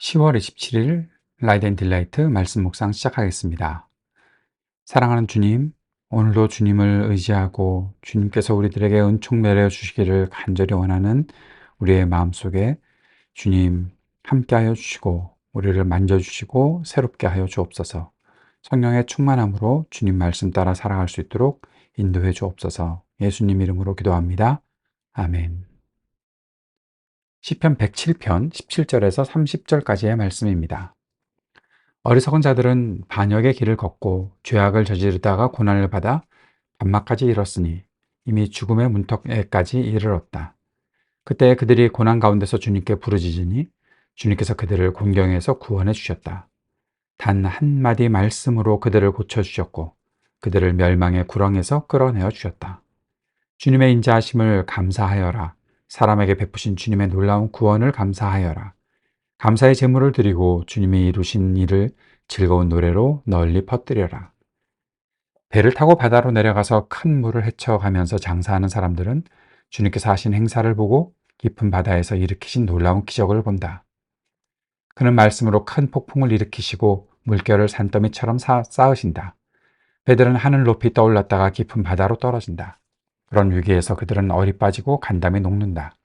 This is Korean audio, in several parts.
10월 27일 라이드 앤 딜라이트 말씀 묵상 시작하겠습니다. 사랑하는 주님, 오늘도 주님을 의지하고 주님께서 우리들에게 은총 내려 주시기를 간절히 원하는 우리의 마음속에 주님 함께하여 주시고 우리를 만져주시고 새롭게 하여 주옵소서. 성령의 충만함으로 주님 말씀 따라 살아갈 수 있도록 인도해 주옵소서. 예수님 이름으로 기도합니다. 아멘. 시편 107편 17절에서 30절까지의 말씀입니다. 어리석은 자들은 반역의 길을 걷고 죄악을 저지르다가 고난을 받아 반막까지 이뤘으니 이미 죽음의 문턱에까지 이르렀다. 그때 그들이 고난 가운데서 주님께 부르짖으니 주님께서 그들을 곤경에서 구원해 주셨다. 단 한마디 말씀으로 그들을 고쳐주셨고 그들을 멸망의 구렁에서 끌어내어 주셨다. 주님의 인자하심을 감사하여라. 사람에게 베푸신 주님의 놀라운 구원을 감사하여라. 감사의 제물을 드리고 주님이 이루신 일을 즐거운 노래로 널리 퍼뜨려라. 배를 타고 바다로 내려가서 큰 물을 헤쳐가면서 장사하는 사람들은 주님께서 하신 행사를 보고 깊은 바다에서 일으키신 놀라운 기적을 본다. 그는 말씀으로 큰 폭풍을 일으키시고 물결을 산더미처럼 쌓으신다. 배들은 하늘 높이 떠올랐다가 깊은 바다로 떨어진다. 그런 위기에서 그들은 얼이 빠지고 간담이 녹는다.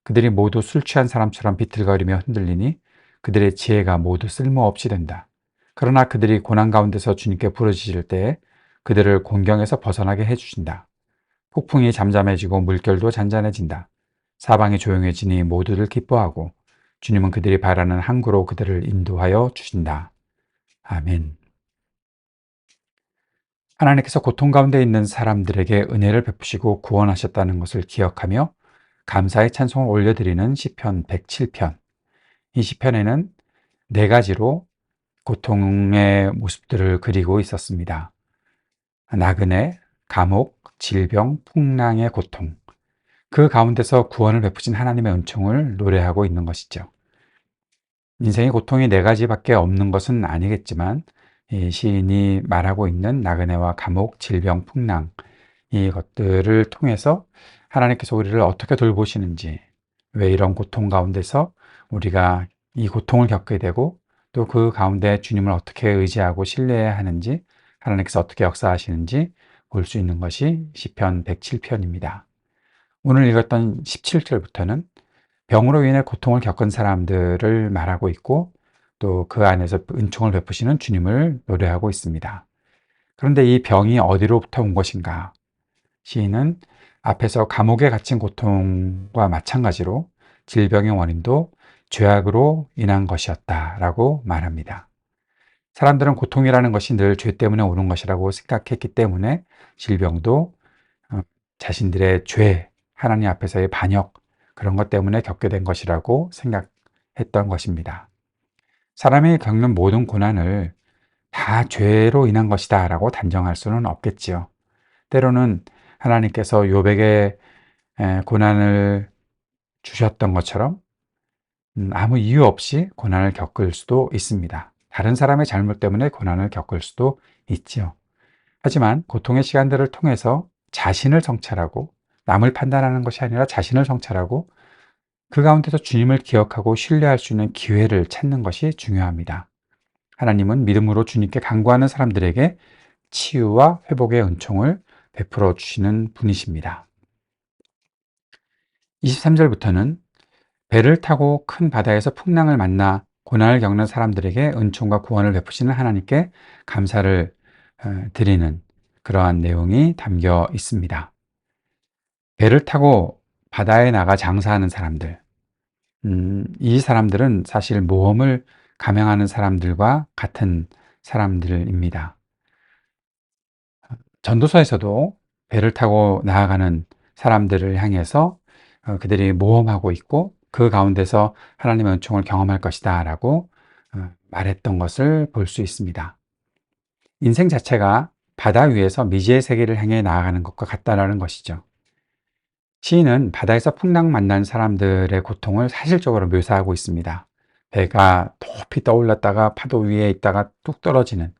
그들이 모두 술 취한 사람처럼 비틀거리며 흔들리니 그들의 지혜가 모두 쓸모없이 된다. 그러나 그들이 고난 가운데서 주님께 부르짖을 때에 그들을 곤경에서 벗어나게 해주신다. 폭풍이 잠잠해지고 물결도 잔잔해진다. 사방이 조용해지니 모두들 기뻐하고 주님은 그들이 바라는 항구로 그들을 인도하여 주신다. 아멘. 하나님께서 고통 가운데 있는 사람들에게 은혜를 베푸시고 구원하셨다는 것을 기억하며 감사의 찬송을 올려드리는 시편 107편. 이 시편에는 네 가지로 고통의 모습들을 그리고 있었습니다. 나그네, 감옥, 질병, 풍랑의 고통. 그 가운데서 구원을 베푸신 하나님의 은총을 노래하고 있는 것이죠. 인생의 고통이 네 가지밖에 없는 것은 아니겠지만 이 시인이 말하고 있는 나그네와 감옥, 질병, 풍랑 이것들을 통해서 하나님께서 우리를 어떻게 돌보시는지, 왜 이런 고통 가운데서 우리가 이 고통을 겪게 되고 또 그 가운데 주님을 어떻게 의지하고 신뢰해야 하는지, 하나님께서 어떻게 역사하시는지 볼 수 있는 것이 시편 107편입니다. 오늘 읽었던 17절부터는 병으로 인해 고통을 겪은 사람들을 말하고 있고 또 그 안에서 은총을 베푸시는 주님을 노래하고 있습니다. 그런데 이 병이 어디로부터 온 것인가? 시인은 앞에서 감옥에 갇힌 고통과 마찬가지로 질병의 원인도 죄악으로 인한 것이었다라고 말합니다. 사람들은 고통이라는 것이 늘 죄 때문에 오는 것이라고 생각했기 때문에 질병도 자신들의 죄, 하나님 앞에서의 반역, 그런 것 때문에 겪게 된 것이라고 생각했던 것입니다. 사람이 겪는 모든 고난을 다 죄로 인한 것이다 라고 단정할 수는 없겠지요. 때로는 하나님께서 욥에게 고난을 주셨던 것처럼 아무 이유 없이 고난을 겪을 수도 있습니다. 다른 사람의 잘못 때문에 고난을 겪을 수도 있지요. 하지만 고통의 시간들을 통해서 자신을 성찰하고 남을 판단하는 것이 아니라 자신을 성찰하고 그 가운데서 주님을 기억하고 신뢰할 수 있는 기회를 찾는 것이 중요합니다. 하나님은 믿음으로 주님께 간구하는 사람들에게 치유와 회복의 은총을 베풀어 주시는 분이십니다. 23절부터는 배를 타고 큰 바다에서 풍랑을 만나 고난을 겪는 사람들에게 은총과 구원을 베푸시는 하나님께 감사를 드리는 그러한 내용이 담겨 있습니다. 배를 타고 바다에 나가 장사하는 사람들, 이 사람들은 사실 모험을 감행하는 사람들과 같은 사람들입니다. 전도서에서도 배를 타고 나아가는 사람들을 향해서 그들이 모험하고 있고 그 가운데서 하나님의 은총을 경험할 것이다 라고 말했던 것을 볼 수 있습니다. 인생 자체가 바다 위에서 미지의 세계를 향해 나아가는 것과 같다라는 것이죠. 시인은 바다에서 풍랑 만난 사람들의 고통을 사실적으로 묘사하고 있습니다. 배가 높이 떠올랐다가 파도 위에 있다가 뚝 떨어지는,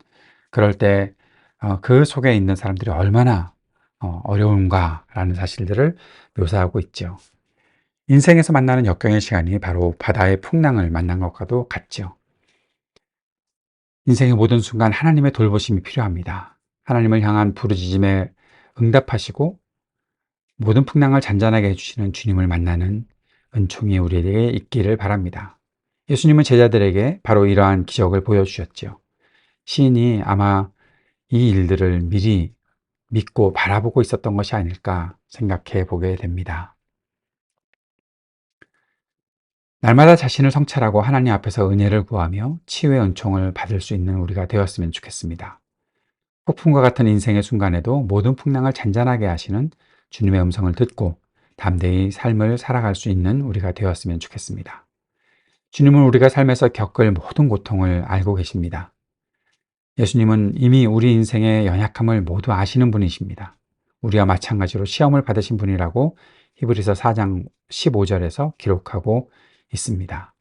그럴 때 그 속에 있는 사람들이 얼마나 어려운가라는 사실들을 묘사하고 있죠. 인생에서 만나는 역경의 시간이 바로 바다의 풍랑을 만난 것과도 같죠. 인생의 모든 순간 하나님의 돌보심이 필요합니다. 하나님을 향한 부르짖음에 응답하시고 모든 풍랑을 잔잔하게 해주시는 주님을 만나는 은총이 우리에게 있기를 바랍니다. 예수님은 제자들에게 바로 이러한 기적을 보여주셨죠. 시인이 아마 이 일들을 미리 믿고 바라보고 있었던 것이 아닐까 생각해 보게 됩니다. 날마다 자신을 성찰하고 하나님 앞에서 은혜를 구하며 치유의 은총을 받을 수 있는 우리가 되었으면 좋겠습니다. 폭풍과 같은 인생의 순간에도 모든 풍랑을 잔잔하게 하시는 주님의 음성을 듣고 담대히 삶을 살아갈 수 있는 우리가 되었으면 좋겠습니다. 주님은 우리가 삶에서 겪을 모든 고통을 알고 계십니다. 예수님은 이미 우리 인생의 연약함을 모두 아시는 분이십니다. 우리와 마찬가지로 시험을 받으신 분이라고 히브리서 4장 15절에서 기록하고 있습니다.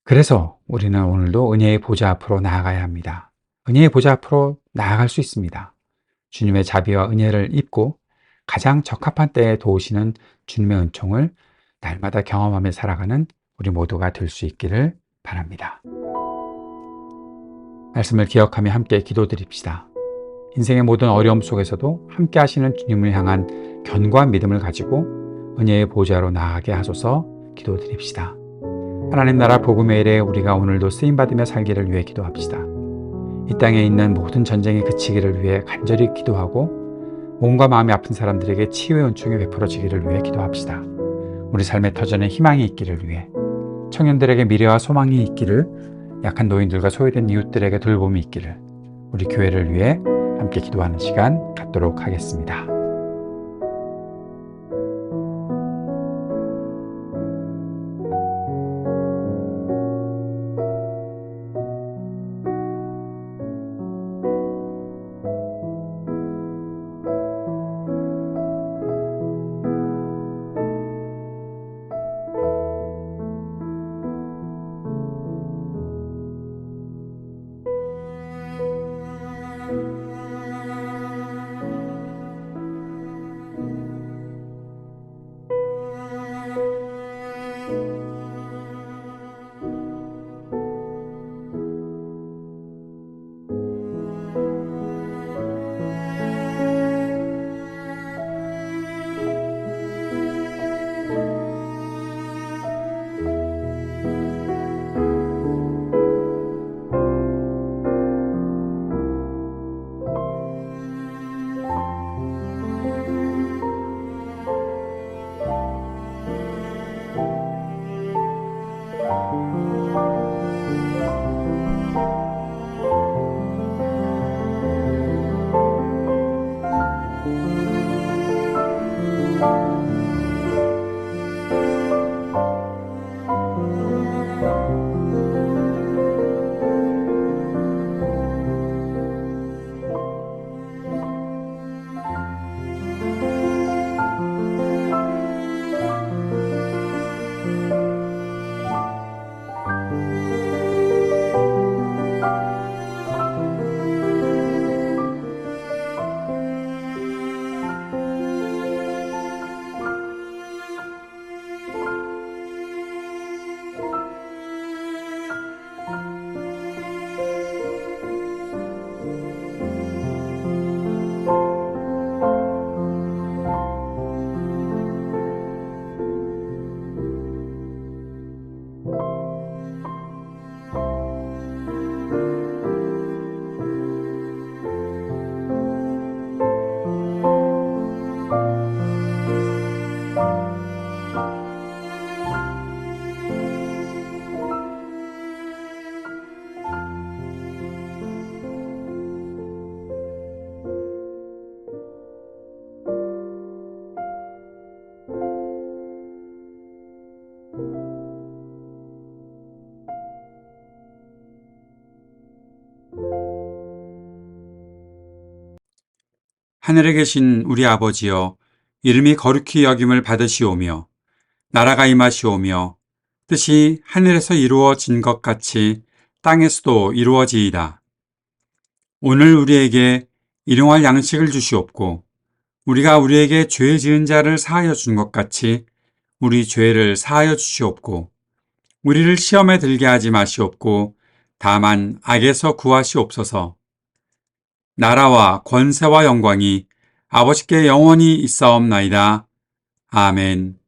그래서 우리는 오늘도 은혜의 보좌 앞으로 나아가야 합니다. 은혜의 보좌 앞으로 나아갈 수 있습니다. 주님의 자비와 은혜를 입고 가장 적합한 때에 도우시는 주님의 은총을 날마다 경험하며 살아가는 우리 모두가 될 수 있기를 바랍니다. 말씀을 기억하며 함께 기도드립시다. 인생의 모든 어려움 속에서도 함께 하시는 주님을 향한 견고한 믿음을 가지고 은혜의 보좌로 나아가게 하소서 기도드립시다. 하나님 나라 복음의 일에 우리가 오늘도 쓰임받으며 살기를 위해 기도합시다. 이 땅에 있는 모든 전쟁이 그치기를 위해 간절히 기도하고 몸과 마음이 아픈 사람들에게 치유의 은총이 베풀어지기를 위해 기도합시다. 우리 삶의 터전에 희망이 있기를 위해 청년들에게 미래와 소망이 있기를, 약한 노인들과 소외된 이웃들에게 돌봄이 있기를, 우리 교회를 위해 함께 기도하는 시간 갖도록 하겠습니다. 하늘에 계신 우리 아버지여, 이름이 거룩히 여김을 받으시오며 나라가 임하시오며 뜻이 하늘에서 이루어진 것 같이 땅에서도 이루어지이다. 오늘 우리에게 일용할 양식을 주시옵고 우리가 우리에게 죄 지은 자를 사하여 준 것 같이 우리 죄를 사하여 주시옵고 우리를 시험에 들게 하지 마시옵고 다만 악에서 구하시옵소서. 나라와 권세와 영광이 아버지께 영원히 있사옵나이다. 아멘.